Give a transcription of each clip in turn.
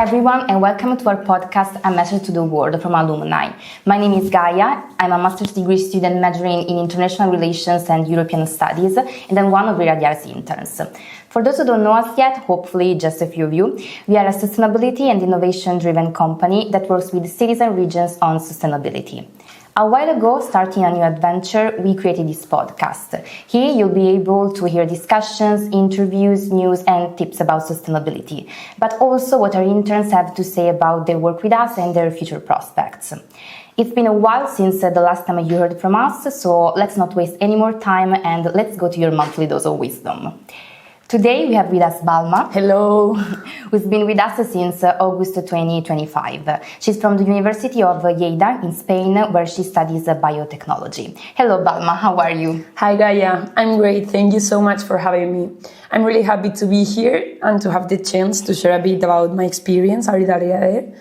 everyone, and welcome to our podcast, A Message to the World from Alumni. My name is Gaia. I'm a master's degree student majoring in international relations and European studies, and I'm one of Irradiare's interns. For those who don't know us yet, hopefully just a few of you, we are a sustainability and innovation-driven company that works with cities and regions on sustainability. A while ago, starting a new adventure, we created this podcast. Here you'll be able to hear discussions, interviews, news and tips about sustainability, but also what our interns have to say about their work with us and their future prospects. It's been a while since the last time you heard from us, so let's not waste any more time and let's go to your monthly dose of wisdom. Today we have with us Balma. Hello. Who's been with us since August 2025. She's from the University of Lleida in Spain, where she studies biotechnology. Hello Balma, how are you? Hi Gaia, I'm great. Thank you so much for having me. I'm really happy to be here and to have the chance to share a bit about my experience at Irradiare,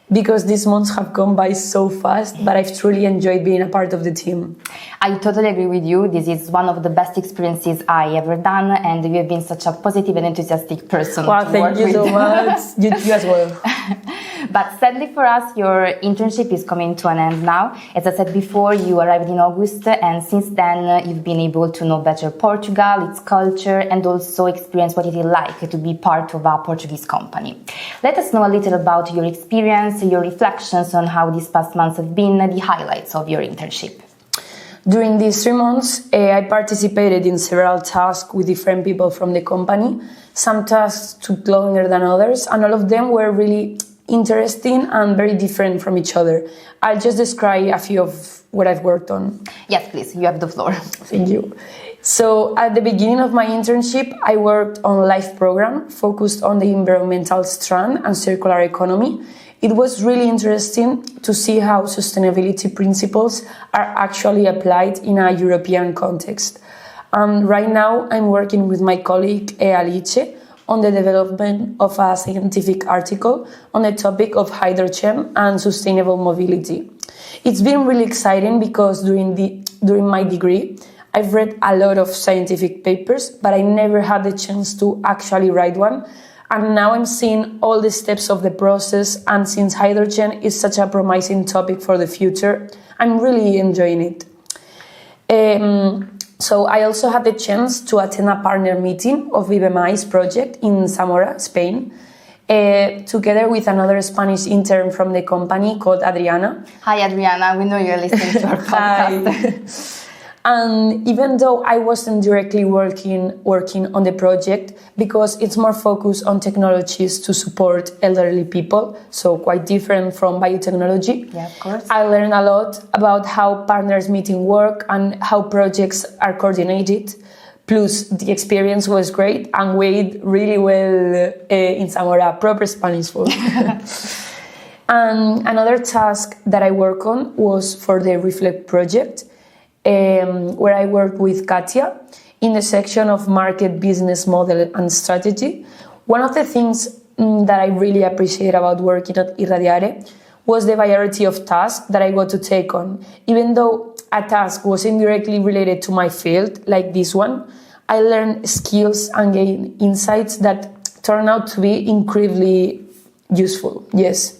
because these months have gone by so fast, but I've truly enjoyed being a part of the team. I totally agree with you. This is one of the best experiences I ever done, and you have been such a positive and enthusiastic person. Wow, thank you so much. You as well. But sadly for us, your internship is coming to an end now. As I said before, you arrived in August, and since then you've been able to know better Portugal, its culture, and also experience what it is like to be part of a Portuguese company. Let us know a little about your experience, your reflections on how these past months have been, the highlights of your internship. During these 3 months, I participated in several tasks with different people from the company. Some tasks took longer than others, and all of them were really interesting and very different from each other. I'll just describe a few of what I've worked on. Yes, please, you have the floor. Thank you. So at the beginning of my internship, I worked on a life program focused on the environmental strand and circular economy. It was really interesting to see how sustainability principles are actually applied in a European context. Right now, I'm working with my colleague Alice on the development of a scientific article on the topic of hydrogen and sustainable mobility. It's been really exciting because during my degree, I've read a lot of scientific papers, but I never had the chance to actually write one. And now I'm seeing all the steps of the process, and since hydrogen is such a promising topic for the future, I'm really enjoying it. So I also had the chance to attend a partner meeting of VBMI's project in Zamora, Spain, together with another Spanish intern from the company called Adriana. Hi Adriana, we know you're listening to our podcast. Hi. And even though I wasn't directly working on the project, because it's more focused on technologies to support elderly people, so quite different from biotechnology. Yeah, of course. I learned a lot about how partners meeting work and how projects are coordinated. Plus, the experience was great and weighed really well in Zamora, proper Spanish food. And another task that I worked on was for the Reflect project, where I worked with Katia in the section of market business model and strategy. One of the things that I really appreciate about working at Irradiare was the variety of tasks that I got to take on. Even though a task wasn't directly related to my field, like this one, I learned skills and gained insights that turned out to be incredibly useful. Yes.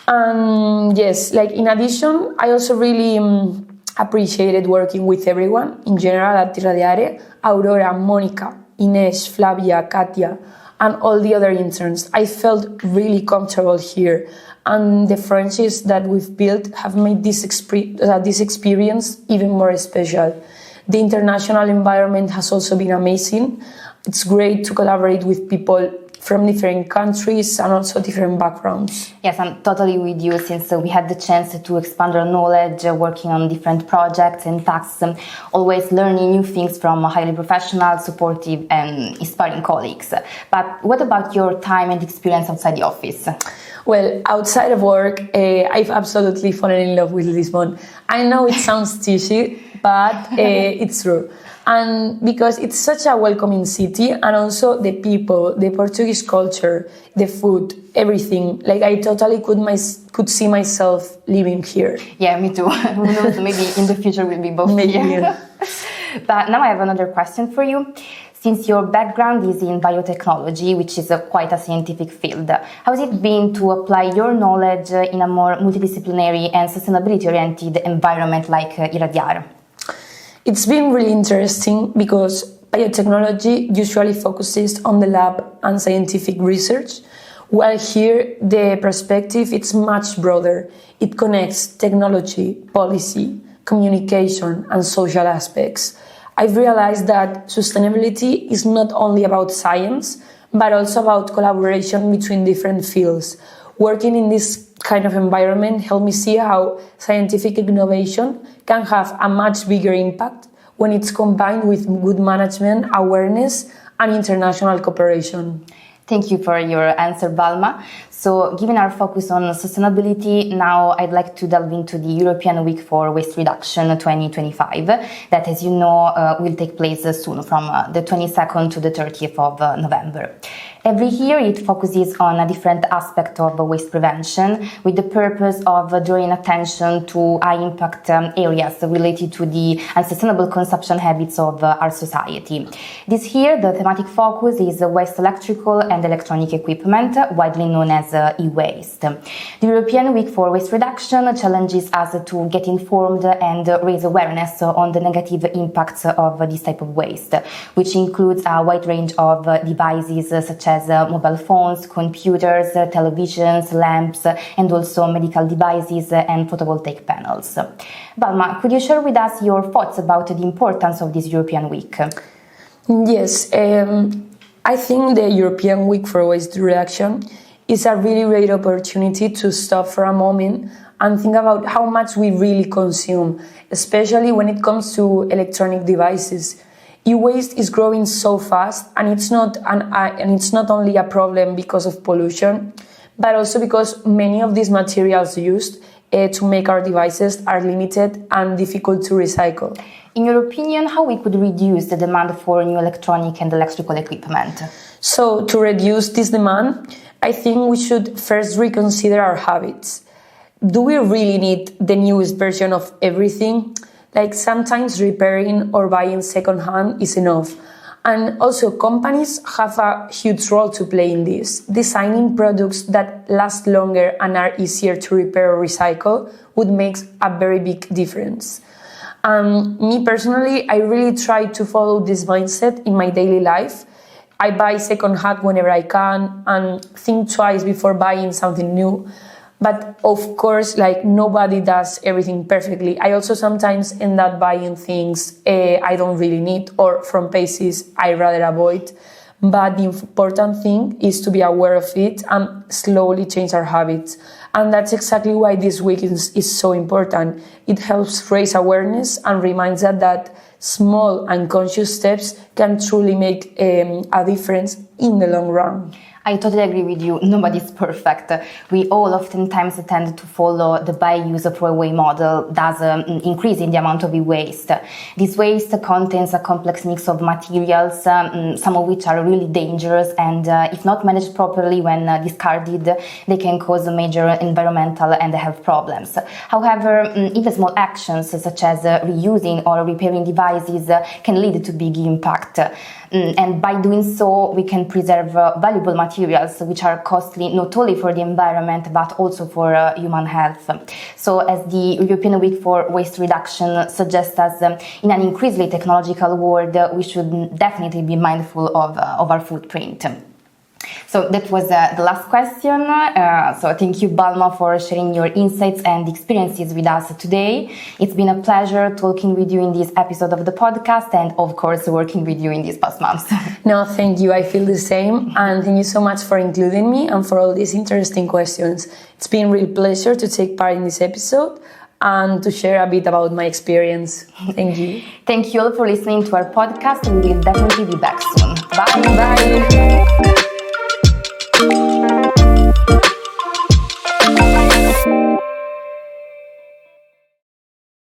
Yes, like in addition, I also really appreciated working with everyone in general at Irradiare: Aurora, Monica, Ines, Flavia, Katia, and all the other interns. I felt really comfortable here, and the friendships that we've built have made this experience even more special. The international environment has also been amazing. It's great to collaborate with people from different countries and also different backgrounds. Yes, I'm totally with you, since we had the chance to expand our knowledge, working on different projects and tasks, always learning new things from highly professional, supportive and inspiring colleagues. But what about your time and experience outside the office? Well, outside of work, I've absolutely fallen in love with Lisbon. I know it sounds cheesy, but it's true. And because it's such a welcoming city, and also the people, the Portuguese culture, the food, everything. Like I totally could see myself living here. Yeah, me too. Who knows, maybe in the future we'll be both maybe here. But now I have another question for you. Since your background is in biotechnology, which is quite a scientific field, how has it been to apply your knowledge in a more multidisciplinary and sustainability-oriented environment like Irradiare? It's been really interesting because biotechnology usually focuses on the lab and scientific research, while here the perspective is much broader. It connects technology, policy, communication, and social aspects. I've realized that sustainability is not only about science, but also about collaboration between different fields. Working in this kind of environment helped me see how scientific innovation can have a much bigger impact when it's combined with good management, awareness, and international cooperation. Thank you for your answer, Balma. So, given our focus on sustainability, now I'd like to delve into the European Week for Waste Reduction 2025, that, as you know, will take place soon from the 22nd to the 30th of November. Every year it focuses on a different aspect of waste prevention with the purpose of drawing attention to high impact areas related to the unsustainable consumption habits of our society. This year the thematic focus is waste electrical and electronic equipment, widely known as e-waste. The European Week for Waste Reduction challenges us to get informed and raise awareness on the negative impacts of this type of waste, which includes a wide range of devices such as mobile phones, computers, televisions, lamps, and also medical devices and photovoltaic panels. Balma, could you share with us your thoughts about the importance of this European Week? Yes, I think the European Week for Waste Reduction is a really great opportunity to stop for a moment and think about how much we really consume, especially when it comes to electronic devices. E-waste is growing so fast, and it's not only a problem because of pollution, but also because many of these materials used to make our devices are limited and difficult to recycle. In your opinion, how we could reduce the demand for new electronic and electrical equipment? So, to reduce this demand, I think we should first reconsider our habits. Do we really need the newest version of everything? Like, sometimes repairing or buying secondhand is enough. And also, companies have a huge role to play in this. Designing products that last longer and are easier to repair or recycle would make a very big difference. Me personally, I really try to follow this mindset in my daily life. I buy secondhand whenever I can and think twice before buying something new. But of course, like, nobody does everything perfectly. I also sometimes end up buying things I don't really need or from places I rather avoid. But the important thing is to be aware of it and slowly change our habits. And that's exactly why this week is so important. It helps raise awareness and reminds us that small and conscious steps can truly make a difference in the long run. I totally agree with you. Nobody's perfect. We all oftentimes tend to follow the buy, use, throw away model, thus increasing the amount of e-waste. This waste contains a complex mix of materials, some of which are really dangerous, and if not managed properly when discarded, they can cause major environmental and health problems. However, even small actions such as reusing or repairing devices can lead to big impact. And by doing so, we can preserve valuable materials which are costly not only for the environment but also for human health. So, as the European Week for Waste Reduction suggests us, in an increasingly technological world, we should definitely be mindful of our footprint. So that was the last question. So thank you, Balma, for sharing your insights and experiences with us today. It's been a pleasure talking with you in this episode of the podcast and, of course, working with you in these past months. No, thank you. I feel the same. And thank you so much for including me and for all these interesting questions. It's been a real pleasure to take part in this episode and to share a bit about my experience. Thank you. Thank you all for listening to our podcast. We will definitely be back soon. Bye. Bye.